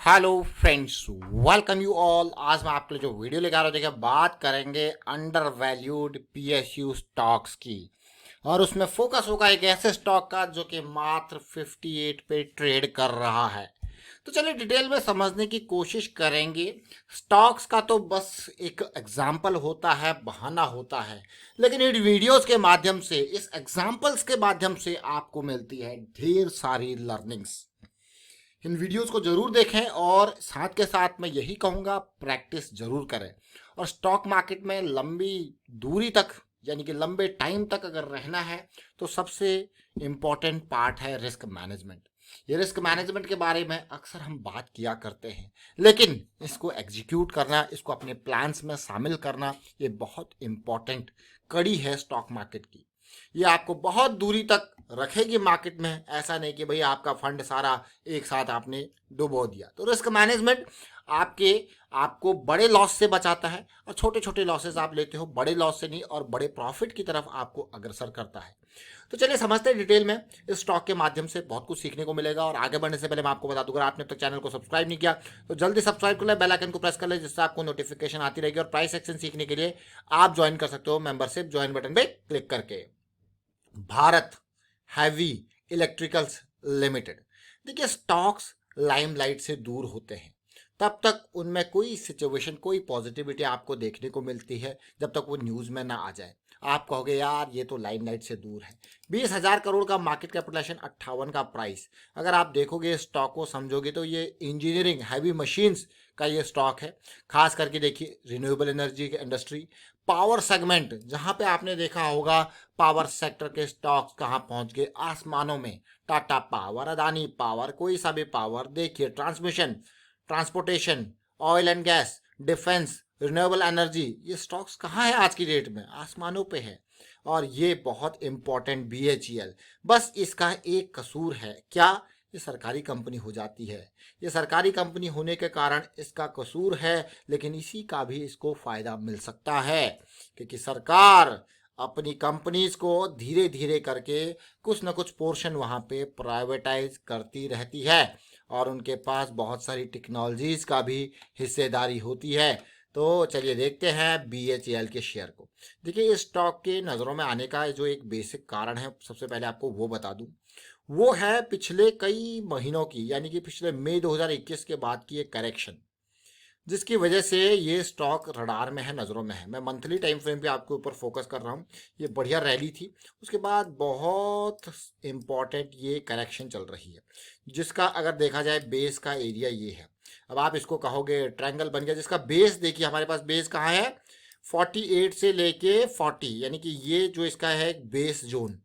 Hello friends, welcome you all. आज मैं आपके लिए जो वीडियो लेकर आ रहा हूँ, देखिए बात करेंगे अंडर वैल्यूड पीएसयू स्टॉक्स की। और उसमें फोकस होगा एक ऐसे स्टॉक का जो कि मात्र 58 पे ट्रेड कर रहा है। तो चलिए डिटेल में समझने की कोशिश करेंगे। स्टॉक्स का तो बस एक एग्जाम्पल होता है, बहाना होता है, लेकिन इन वीडियोस के माध्यम से, इस एग्जाम्पल्स के माध्यम से आपको मिलती है ढेर सारी लर्निंग्स। इन वीडियोस को जरूर देखें और साथ के साथ मैं यही कहूँगा, प्रैक्टिस जरूर करें। और स्टॉक मार्केट में लंबी दूरी तक, यानी कि लंबे टाइम तक अगर रहना है तो सबसे इम्पॉर्टेंट पार्ट है रिस्क मैनेजमेंट। ये रिस्क मैनेजमेंट के बारे में अक्सर हम बात किया करते हैं, लेकिन इसको एग्जीक्यूट करना, इसको अपने प्लान्स में शामिल करना, ये बहुत इम्पॉर्टेंट कड़ी है स्टॉक मार्केट की। ये आपको बहुत दूरी तक रखेगी मार्केट में। ऐसा नहीं कि भाई आपका फंड सारा एक साथ आपने डुबो दिया। तो रिस्क मैनेजमेंट आपको बड़े लॉस से बचाता है, और छोटे छोटे लॉसेस आप लेते हो, बड़े लॉस से नहीं, और बड़े प्रॉफिट की तरफ आपको अग्रसर करता है। तो चलिए समझते हैं डिटेल में। इस स्टॉक के माध्यम से बहुत कुछ सीखने को मिलेगा। और आगे बढ़ने से पहले मैं आपको बता दूं, अगर आपने अब तक चैनल को सब्सक्राइब नहीं किया तो जल्दी सब्सक्राइब कर ले, बेल आइकन को प्रेस कर ले, जिससे आपको नोटिफिकेशन आती रहेगी। और प्राइस एक्शन सीखने के लिए आप ज्वाइन कर सकते हो मेंबरशिप ज्वाइन बटन पे क्लिक करके। Bharat heavy electricals limited. देखिए स्टॉक्स लाइमलाइट से दूर होते हैं तब तक उनमें कोई सिचुएशन, कोई पॉजिटिविटी आपको देखने को मिलती है जब तक वो न्यूज़ में ना आ जाए। आप कहोगे यार ये तो लाइमलाइट से दूर है। 20,000 करोड़ का मार्केट कैपिटलाइजेशन, 58 का प्राइस। अगर आप देखोगे स्टॉक को, समझोगे तो ये इंजीनियरिंग हैवी मशीन्स का ये स्टॉक है। खास करके देखिए रिन्यूएबल एनर्जी की इंडस्ट्री, पावर सेगमेंट, जहां पे आपने देखा होगा पावर सेक्टर के स्टॉक्स कहां पहुंच गए, आसमानों में। टाटा पावर, अदानी पावर, कोई सा भी पावर देखिए, transmission, transportation, oil and gas, defence, renewable energy, ये स्टॉक्स कहाँ है आज की डेट में? आसमानों पे है। और ये बहुत इंपॉर्टेंट बीएचईएल, बस इसका एक कसूर है क्या? ये सरकारी कंपनी हो जाती है। ये सरकारी कंपनी होने के कारण इसका कसूर है, लेकिन इसी का भी इसको फायदा मिल सकता है, क्योंकि सरकार अपनी कंपनीज को धीरे धीरे करके कुछ ना कुछ पोर्शन वहाँ पे प्राइवेटाइज करती रहती है, और उनके पास बहुत सारी टेक्नोलॉजीज का भी हिस्सेदारी होती है। तो चलिए देखते हैं बीएचईएल के शेयर को। देखिए इस स्टॉक के नज़रों में आने का जो एक बेसिक कारण है, सबसे पहले आपको वो बता दूं, वो है पिछले कई महीनों की, यानी कि पिछले मई 2021 के बाद की एक करेक्शन, जिसकी वजह से ये स्टॉक रडार में है, नज़रों में है। मैं मंथली टाइम फ्रेम पे आपके ऊपर फोकस कर रहा हूँ। ये बढ़िया रैली थी, उसके बाद बहुत इम्पॉर्टेंट ये करेक्शन चल रही है, जिसका अगर देखा जाए बेस का एरिया ये है। अब आप इसको कहोगे ट्रायंगल बन गया, जिसका बेस देखिए, हमारे पास बेस कहाँ है? 48 से लेके 40, यानी कि ये जो इसका है बेस जोन,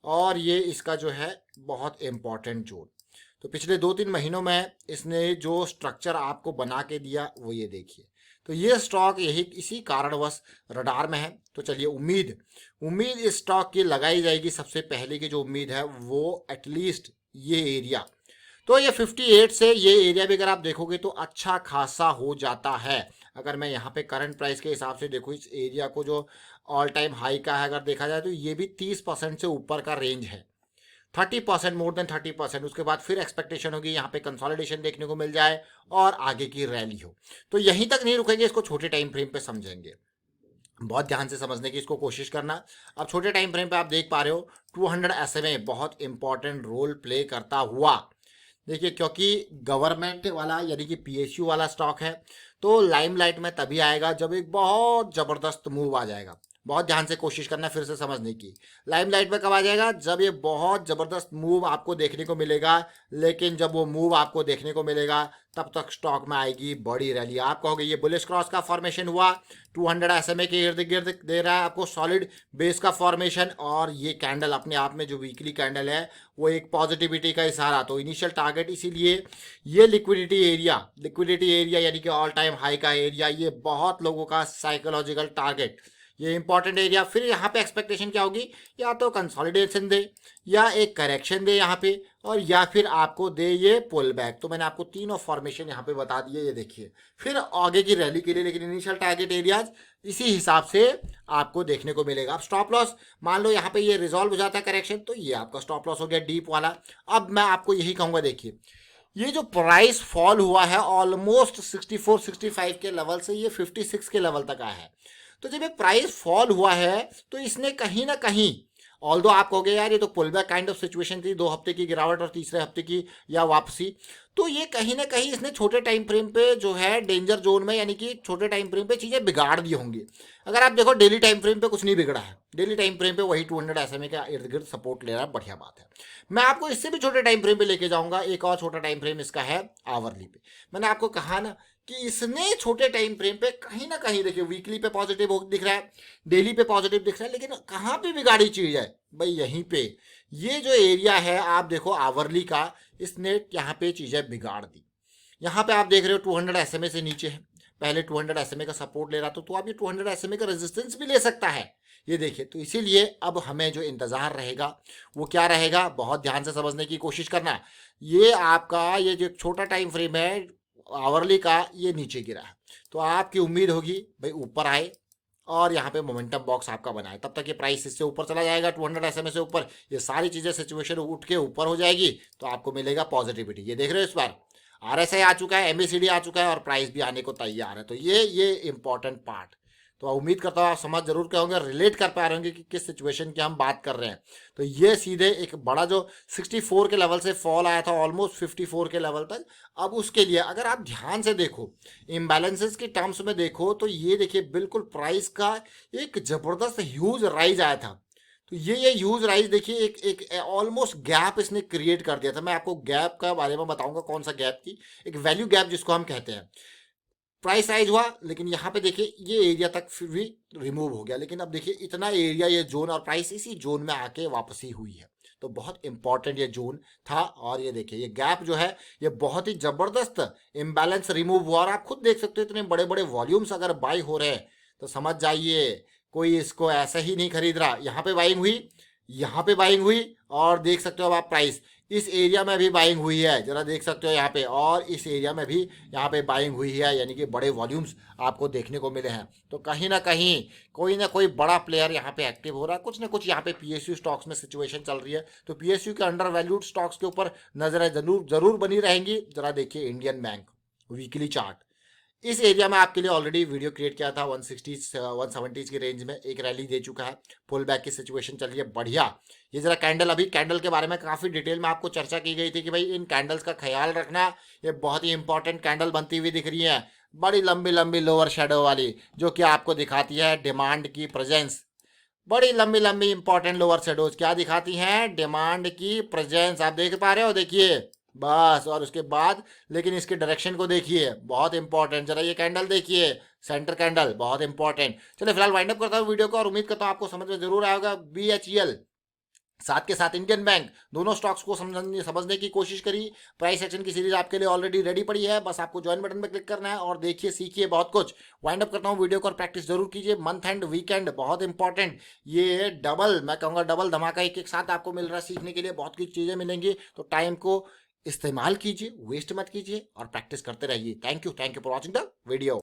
और ये इसका जो है बहुत इम्पॉर्टेंट जोन। तो पिछले 2-3 महीनों में इसने जो स्ट्रक्चर आपको बना के दिया वो ये देखिए। तो ये स्टॉक यही इसी कारणवश रडार में है। तो चलिए उम्मीद उम्मीद इस स्टॉक की लगाई जाएगी। सबसे पहले की जो उम्मीद है वो एटलीस्ट ये एरिया, तो ये 58 से ये एरिया भी अगर आप देखोगे तो अच्छा खासा हो जाता है। अगर मैं यहाँ पे करंट प्राइस के हिसाब से देखूँ इस एरिया को, जो ऑल टाइम हाई का है, अगर देखा जाए तो ये भी 30% से ऊपर का रेंज है। 30%, मोर देन 30%। उसके बाद फिर एक्सपेक्टेशन होगी यहाँ पे कंसोलिडेशन देखने को मिल जाए और आगे की रैली हो। तो यहीं तक नहीं रुकेंगे, इसको छोटे टाइम फ्रेम पे समझेंगे। बहुत ध्यान से समझने की इसको कोशिश करना। अब छोटे टाइम फ्रेम पे आप देख पा रहे हो 200 SMA बहुत इंपॉर्टेंट रोल प्ले करता हुआ। देखिए क्योंकि गवर्नमेंट वाला यानी कि पीएसयू वाला स्टॉक है, तो लाइमलाइट में तभी आएगा जब एक बहुत ज़बरदस्त मूव आ जाएगा। बहुत ध्यान से कोशिश करना फिर से समझने की। लाइमलाइट में कब आ जाएगा? जब ये बहुत ज़बरदस्त मूव आपको देखने को मिलेगा। लेकिन जब वो मूव आपको देखने को मिलेगा तब तक स्टॉक में आएगी बड़ी रैली। आप कहोगे ये बुलिश क्रॉस का फॉर्मेशन हुआ, 200 SMA के इर्द गिर्द दे रहा है आपको सॉलिड बेस का फॉर्मेशन, और ये कैंडल अपने आप में जो वीकली कैंडल है वो एक पॉजिटिविटी का इशारा। तो इनिशियल टारगेट, इसीलिए ये लिक्विडिटी एरिया यानी कि ऑल टाइम हाई का एरिया, ये बहुत लोगों का साइकोलॉजिकल टारगेट, ये इंपॉर्टेंट एरिया। फिर यहाँ पे एक्सपेक्टेशन क्या होगी? या तो कंसोलिडेशन दे, या एक करेक्शन दे यहाँ पे, और या फिर आपको दे ये पुल बैक। तो मैंने आपको तीनों फॉर्मेशन यहाँ पे बता दिए, ये देखिए। फिर आगे की रैली के लिए, लेकिन इनिशियल टारगेट एरियाज इसी हिसाब से आपको देखने को मिलेगा। अब स्टॉप लॉस, मान लो यहाँ पे ये रिजॉल्व हो जाता है करेक्शन, तो ये आपका स्टॉप लॉस हो गया डीप वाला। अब मैं आपको यही कहूँगा, देखिए ये जो प्राइस फॉल हुआ है ऑलमोस्ट 64 65 के लेवल से ये 56 के लेवल तक आया है। तो जब ये प्राइस फॉल हुआ है तो इसने कहीं ना कहीं, ऑल्दो आप कहोगे यार ये तो pull back kind of situation थी, 2 हफ्ते की गिरावट और तीसरे हफ्ते की या वापसी, तो ये कहीं ना कहीं इसने छोटे टाइम फ्रेम पे जो है डेंजर जोन में, यानी कि छोटे टाइम फ्रेम पे चीज़ें बिगाड़ दी होंगी। अगर आप देखो डेली टाइम फ्रेम पे कुछ नहीं बिगड़ा है, डेली टाइम फ्रेम पे वही 200 SMA का इर्द गिर्द सपोर्ट ले रहा है, बढ़िया बात है। मैं आपको इससे भी छोटे टाइम फ्रेम पे लेके जाऊंगा। एक और छोटा टाइम फ्रेम इसका है आवरली पे। मैंने आपको कहा ना कि इसने छोटे टाइम फ्रेम पे कहीं ना कहीं, देखिए वीकली पे पॉजिटिव दिख रहा है, डेली पे पॉजिटिव दिख रहा है, लेकिन कहाँ पे बिगाड़ी चीज है भाई, यहीं पे। ये जो एरिया है आप देखो आवरली का, इसने यहाँ पे चीजें बिगाड़ दी। यहाँ पे आप देख रहे हो 200 SMA से नीचे है, पहले 200 SMA का सपोर्ट ले रहा था, तो अब ये 200 SMA का रेजिस्टेंस भी ले सकता है, ये देखिए। तो इसीलिए अब हमें जो इंतजार रहेगा वो क्या रहेगा, बहुत ध्यान से समझने की कोशिश करना। ये आपका ये जो छोटा टाइम फ्रेम है आवरली का, ये नीचे गिरा है, तो आपकी उम्मीद होगी भाई ऊपर आए और यहाँ पे मोमेंटम बॉक्स आपका बनाए, तब तक ये प्राइस इससे ऊपर चला जाएगा 200 SMA से ऊपर, ये सारी चीजें सिचुएशन उठ के ऊपर हो जाएगी, तो आपको मिलेगा पॉजिटिविटी। ये देख रहे हो इस बार RSI आ चुका है, MACD आ चुका है और प्राइस भी आने को तैयार है। तो ये इंपॉर्टेंट पार्ट, तो उम्मीद करता हूँ आप समझ जरूर के होंगे, रिलेट कर पा रहे होंगे कि किस सिचुएशन की हम बात कर रहे हैं। तो ये सीधे एक बड़ा जो 64 के लेवल से फॉल आया था ऑलमोस्ट 54 के लेवल तक, अब उसके लिए अगर आप ध्यान से देखो, इम्बैलेंसेस के टर्म्स में देखो, तो ये देखिए बिल्कुल प्राइस का एक जबरदस्त ह्यूज राइज आया था। तो ये ह्यूज राइज देखिए, एक एक ऑलमोस्ट गैप इसने क्रिएट कर दिया था। मैं आपको गैप का बारे में बताऊंगा, कौन सा गैप की, एक वैल्यू गैप जिसको हम कहते हैं। प्राइस राइज हुआ, लेकिन यहाँ पे देखिए ये एरिया तक फिर भी रिमूव हो गया, लेकिन अब देखिए इतना एरिया ये जोन और प्राइस इसी जोन में आके वापसी हुई है। तो बहुत इंपॉर्टेंट ये जोन था, और ये देखिए ये गैप जो है ये बहुत ही जबरदस्त इम्बैलेंस रिमूव हुआ, और आप खुद देख सकते हो इतने बड़े बड़े वॉल्यूम्स अगर बाई हो रहे हैं तो समझ जाइए कोई इसको ऐसे ही नहीं खरीद रहा। यहाँ पे बाइंग हुई, यहाँ पे बाइंग हुई, और देख सकते हो अब आप प्राइस इस एरिया में भी बाइंग हुई है, जरा देख सकते हो यहाँ पे, और इस एरिया में भी यहाँ पे बाइंग हुई है, यानी कि बड़े वॉल्यूम्स आपको देखने को मिले हैं। तो कहीं ना कोई बड़ा प्लेयर यहाँ पे एक्टिव हो रहा है, कुछ ना कुछ यहाँ पे PSU स्टॉक्स में सिचुएशन चल रही है। तो PSU के अंडर वैल्यूड स्टॉक्स के ऊपर नजरें जरूर जरूर बनी रहेंगी। जरा देखिए इंडियन बैंक वीकली चार्ट, इस एरिया में आपके लिए ऑलरेडी वीडियो क्रिएट किया था, 160 170 की रेंज में एक रैली दे चुका है, पुल बैक की सिचुएशन चल रही है बढ़िया। ये जरा कैंडल, अभी कैंडल के बारे में काफ़ी डिटेल में आपको चर्चा की गई थी कि भाई इन कैंडल्स का ख्याल रखना, ये बहुत ही इंपॉर्टेंट कैंडल बनती हुई दिख रही है, बड़ी लंबी लंबी लोअर शेडो वाली, जो कि आपको दिखाती है डिमांड की प्रेजेंस। बड़ी लंबी लंबी इंपॉर्टेंट लोअर शेडोज क्या दिखाती हैं, डिमांड की प्रेजेंस, आप देख पा रहे हो, देखिए बस। और उसके बाद लेकिन इसके डायरेक्शन को देखिए, बहुत इंपॉर्टेंट। जरा ये कैंडल देखिए, सेंटर कैंडल बहुत इंपॉर्टेंट। चलिए फिलहाल वाइंड अप करता हूँ वीडियो को, और उम्मीद करता हूँ आपको समझ में जरूर आएगा। BHEL साथ के साथ इंडियन बैंक, दोनों स्टॉक्स को समझने की कोशिश करी। प्राइस एक्शन की सीरीज आपके लिए ऑलरेडी रेडी पड़ी है, बस आपको ज्वाइन बटन पर क्लिक करना है और देखिए सीखिए बहुत कुछ। वाइंड अप करता हूँ वीडियो को, और प्रैक्टिस जरूर कीजिए। मंथ एंड वीकेंड बहुत इंपॉर्टेंट, ये डबल, मैं कहूँगा डबल धमाका एक एक साथ आपको मिल रहा है, सीखने के लिए बहुत कुछ चीज़ें मिलेंगी। तो टाइम को इस्तेमाल कीजिए, वेस्ट मत कीजिए, और प्रैक्टिस करते रहिए। Thank you for watching the video.